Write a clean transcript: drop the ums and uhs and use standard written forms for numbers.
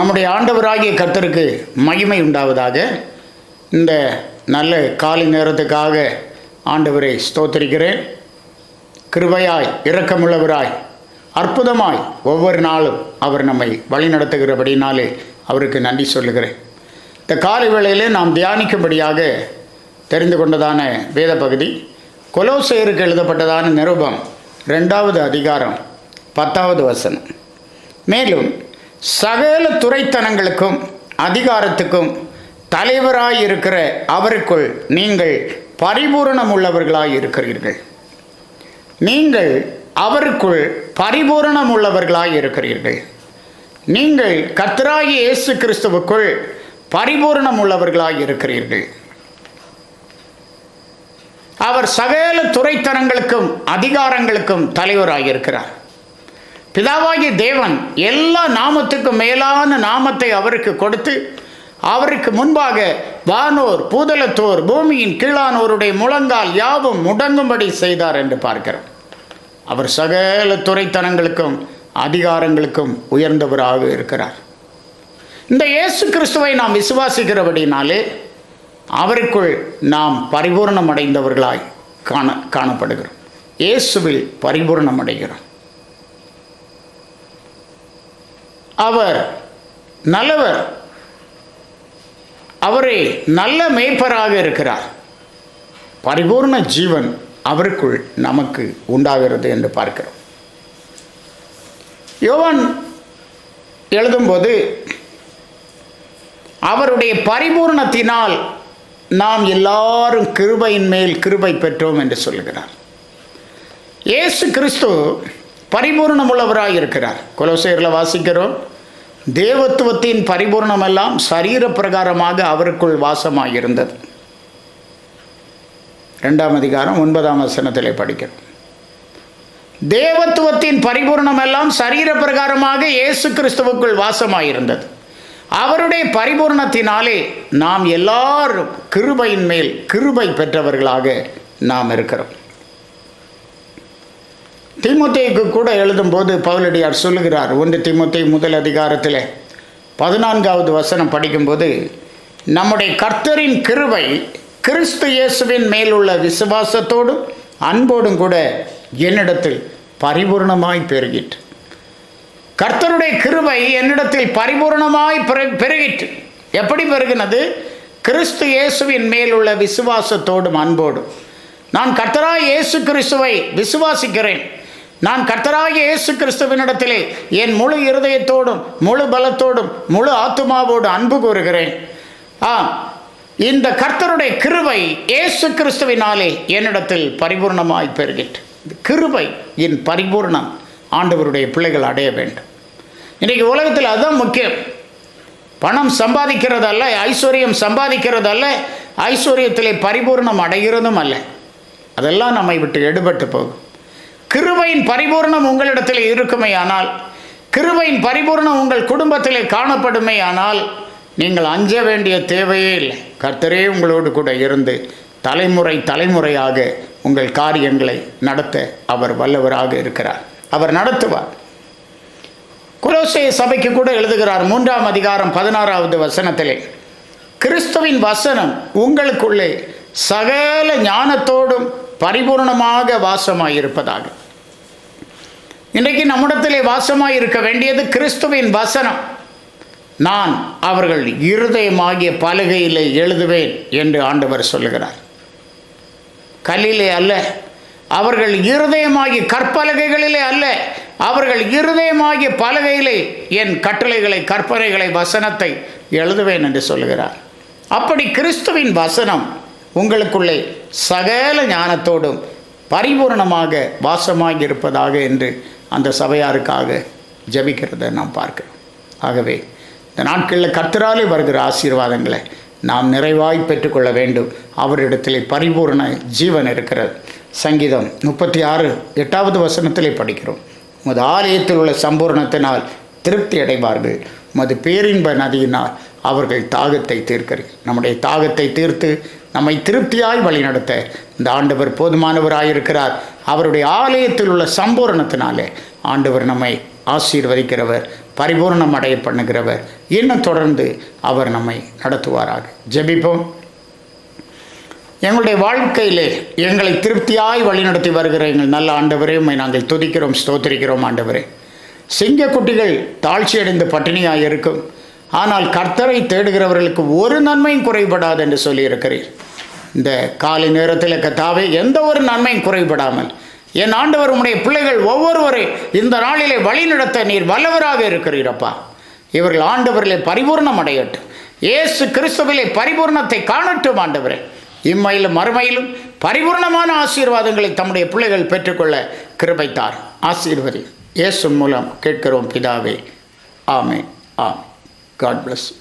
நம்முடைய ஆண்டவராகிய கர்த்தருக்கு மகிமை உண்டாவதாக. இந்த நல்ல காலை நேரத்துக்காக ஆண்டவரை ஸ்தோத்திரிக்கிறேன். கிருபையாய் இரக்கமுள்ளவராய் அற்புதமாய் ஒவ்வொரு நாளும் அவர் நம்மை வழிநடத்துகிறபடினாலே அவருக்கு நன்றி சொல்லுகிறேன். இந்த காலை வேளையிலே நாம் தியானிக்கும்படியாக தெரிந்து கொண்டதான வேத பகுதி கொலோசையருக்கு எழுதப்பட்டதான நிருபம் 2வது அதிகாரம் 10வது வசனம். மேலும் சகல துரைத்தனங்களுக்கும் அதிகாரத்துக்கும் தலைவராயிருக்கிற அவருக்குள் நீங்கள் பரிபூரணம் உள்ளவர்களாய் இருக்கிறீர்கள். நீங்கள் அவருக்குள் பரிபூரணம் உள்ளவர்களாய் இருக்கிறீர்கள். நீங்கள் கர்த்தராகிய இயேசு கிறிஸ்துவுக்குள் பரிபூரணம் உள்ளவர்களாய் இருக்கிறீர்கள். அவர் சகல துரைத்தனங்களுக்கும் அதிகாரங்களுக்கும் தலைவராயிருக்கிறார். பிதாவாகிய தேவன் எல்லா நாமத்துக்கும் மேலான நாமத்தை அவருக்கு கொடுத்து அவருக்கு முன்பாக வானோர் பூதலத்தோர் பூமியின் கீழானோருடைய முழங்கால் யாவும் முடங்கும்படி செய்தார் என்று பார்க்கிறோம். அவர் சகல துரைத்தனங்களுக்கும் அதிகாரங்களுக்கும் உயர்ந்தவராக இருக்கிறார். இந்த இயேசு கிறிஸ்துவை நாம் விசுவாசிக்கிறபடினாலே அவருக்குள் நாம் பரிபூர்ணம் அடைந்தவர்களாய் காணப்படுகிறோம். இயேசுவில் பரிபூர்ணம் அடைகிறோம். அவர் நல்லவர். அவரே நல்ல மேய்ப்பராக இருக்கிறார். பரிபூர்ண ஜீவன் அவருக்குள் நமக்கு உண்டாகிறது என்று பார்க்கிறோம். யோவான் எழுதும்போது அவருடைய பரிபூர்ணத்தினால் நாம் எல்லாரும் கிருபையின் மேல் கிருபை பெற்றோம் என்று சொல்கிறார். இயேசு கிறிஸ்து பரிபூர்ணமுள்ளவராக இருக்கிறார். கொலோசையரில் வாசிக்கிறோம், தேவத்துவத்தின் பரிபூர்ணமெல்லாம் சரீர பிரகாரமாக அவருக்குள் வாசமாக இருந்தது. 2ஆம் அதிகாரம் 9ஆம் வசனத்திலே படிக்கிறோம். தேவத்துவத்தின் பரிபூர்ணமெல்லாம் சரீர பிரகாரமாக இயேசு கிறிஸ்துவுக்குள் வாசமாக இருந்தது. அவருடைய பரிபூர்ணத்தினாலே நாம் எல்லாரும் கிருபையின் மேல் கிருபை பெற்றவர்களாக நாம் இருக்கிறோம். தீமோத்தேயுக்கு கூட எழுதும்போது பவுலடியார் சொல்லுகிறார், 1 தீமோத்தேயு 1 அதிகாரத்தில் 14வது வசனம் படிக்கும்போது, நம்முடைய கர்த்தரின் கிருபை கிறிஸ்து இயேசுவின் மேலுள்ள விசுவாசத்தோடும் அன்போடும் கூட என்னிடத்தில் பரிபூர்ணமாய் பெருகிற்று. கர்த்தருடைய கிருபை என்னிடத்தில் பரிபூர்ணமாய் பெருகிற்று. எப்படி பெருகினது? கிறிஸ்து இயேசுவின் மேலுள்ள விசுவாசத்தோடும் அன்போடும். நான் கர்த்தராகிய இயேசு கிறிஸ்துவை விசுவாசிக்கிறேன். நான் கர்த்தராகிய இயேசு கிறிஸ்துவினிடத்திலே என் முழு இருதயத்தோடும் முழு பலத்தோடும் முழு ஆத்துமாவோடு அன்பு கூறுகிறேன். இந்த கர்த்தருடைய கிருபை இயேசு கிறிஸ்துவினாலே என்னிடத்தில் பரிபூர்ணமாய் பெருகிற்று. கிருபை என் பரிபூர்ணம் ஆண்டவருடைய பிள்ளைகள் அடைய வேண்டும். இன்றைக்கு உலகத்தில் அதுதான் முக்கியம். பணம் சம்பாதிக்கிறதல்ல, ஐஸ்வர்யம் சம்பாதிக்கிறதல்ல, ஐஸ்வர்யத்திலே பரிபூர்ணம் அடைகிறதும் அல்ல. அதெல்லாம் நம்மை விட்டு எடுபட்டு போகும். கிருபையின் பரிபூர்ணம் உங்களிடத்தில் இருக்குமே ஆனால், கிருபையின் பரிபூர்ணம் உங்கள் குடும்பத்திலே காணப்படுமே ஆனால், நீங்கள் அஞ்ச வேண்டிய தேவையே இல்லை. கர்த்தரே உங்களோடு கூட இருந்து தலைமுறை தலைமுறையாக உங்கள் காரியங்களை நடத்த அவர் வல்லவராக இருக்கிறார். அவர் நடத்துவார். கொலோசைய சபைக்கு கூட எழுதுகிறார் 3ஆம் அதிகாரம் 16வது வசனத்திலே, கிறிஸ்துவின் வசனம் உங்களுக்குள்ளே சகல ஞானத்தோடும் பரிபூர்ணமாக வாசமாய் இருப்பதாக. இன்றைக்கு நம்மிடத்திலே வாசமாய் இருக்க வேண்டியது கிறிஸ்துவின் வசனம். நான் அவர்கள் இருதயமாகிய பலகையிலே எழுதுவேன் என்று ஆண்டவர் சொல்லுகிறார். கல்லிலே அல்ல, அவர்கள் இருதயமாகிய கற்பலகைகளிலே அல்ல, அவர்கள் இருதயமாகிய பலகையிலே என் கட்டளைகளை கற்பனைகளை வசனத்தை எழுதுவேன் என்று சொல்லுகிறார். அப்படி கிறிஸ்துவின் வசனம் உங்களுக்குள்ளே சகல ஞானத்தோடும் பரிபூர்ணமாக வாசமாகி இருப்பதாக என்று அந்த சபையாருக்காக ஜெபிக்கிறதை நாம் பார்க்கிறோம். ஆகவே இந்த நாட்களில் கர்த்தராலே வருகிற ஆசீர்வாதங்களை நாம் நிறைவாய் பெற்றுக்கொள்ள வேண்டும். அவரிடத்திலே பரிபூர்ண ஜீவன் இருக்கிறது. சங்கீதம் 36:8வது வசனத்திலே படிக்கிறோம், உமது ஆலயத்தில் உள்ள சம்பூர்ணத்தினால் திருப்தி அடைவார்கள், உமது பேரின்ப நதியினால் அவர்கள் தாகத்தை தீர்க்கிறீர். நம்முடைய தாகத்தை தீர்த்து நம்மை திருப்தியாய் வழிநடத்த இந்த ஆண்டவர் போதுமானவராயிருக்கிறார். அவருடைய ஆலயத்தில் உள்ள சம்பூரணத்தினாலே ஆண்டவர் நம்மை ஆசீர்வதிக்கிறவர், பரிபூர்ணம் அடைய பண்ணுகிறவர். இன்னும் தொடர்ந்து அவர் நம்மை நடத்துவாராக. ஜெபிப்போம். எங்களுடைய வாழ்க்கையிலே எங்களை திருப்தியாய் வழிநடத்தி வருகிற எங்கள் நல்ல ஆண்டவரே, உம்மை நாங்கள் துதிக்கிறோம், ஸ்தோத்திரிக்கிறோம். ஆண்டவரே, சிங்கக்குட்டிகள் தாழ்ச்சி அடைந்து பட்டினியாக இருக்கும், ஆனால் கர்த்தரை தேடுகிறவர்களுக்கு ஒரு நன்மையும் குறைபடாது என்று சொல்லியிருக்கிறீர். இந்த காலை நேரத்தில் கர்த்தாவே, எந்த ஒரு நன்மையும் குறைபடாமல் என் ஆண்டவர் உம்முடைய பிள்ளைகள் ஒவ்வொருவரை இந்த நாளிலே வழிநடத்த நீர் வல்லவராக இருக்கிறீரப்பா. இவர்கள் ஆண்டவரிலே பரிபூர்ணம் அடையட்டும், இயேசு கிறிஸ்துவிலே பரிபூர்ணத்தை காணட்டும். ஆண்டவரே, இம்மையிலும் மறுமையிலும் பரிபூர்ணமான ஆசீர்வாதங்களை தம்முடைய பிள்ளைகள் பெற்றுக்கொள்ள கிருபைத்தார். ஆசீர்வதி. இயேசு மூலம் கேட்கிறோம் பிதாவே. ஆமென். ஆமென். God bless you.